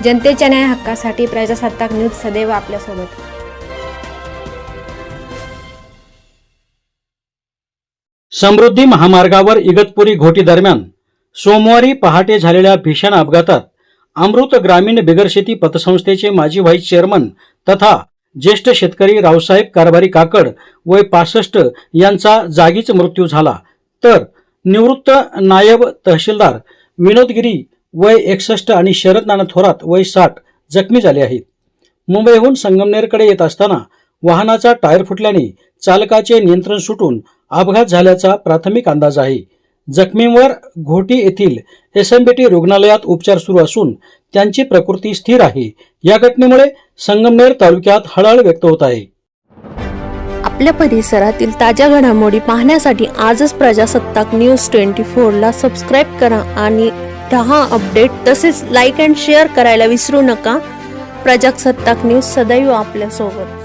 जनतेच्या न्याय हक्कासाठी प्रजासत्ताक न्यूज सदैव आपल्यासोबत। समृद्धी महामार्गावर इगतपुरी घोटी दरम्यान सोमवारी पहाटे झालेल्या भीषण अपघातात अमृत ग्रामीण बिगरशेती पतसंस्थेचे माजी व्हाईस चेअरमन तथा ज्येष्ठ शेतकरी रावसाहेब कारभारी काकड वय 65 यांचा जागीच मृत्यू झाला, तर निवृत्त नायब तहसीलदार विनोद गिरी वय 61 आणि शरद नाना थोरात वय 60 जखमी झाले आहेत। मुंबईहून संगमनेरकडे येत असताना वाहनाचा टायर फुटल्याने चालकाचे नियंत्रण सुटून अपघात झाल्याचा प्राथमिक अंदाज आहे। जखमींवर घोटी येथील SMBT रुग्णालयात उपचार सुरू असून त्यांची प्रकृती स्थिर आहे। या घटनेमुळे संगमनेर तालुक्यात हळहळ व्यक्त होत आहे। आपल्या परिसरातील ताज्या घडामोडी पाहण्यासाठी आजच प्रजासत्ताक न्यूज 24 ला सबस्क्राइब करा आणि रहा अपडेट। तसेच लाईक अँड शेअर करायला विसरू नका। प्रजासत्ताक न्यूज सदैव आपल्या सोबत।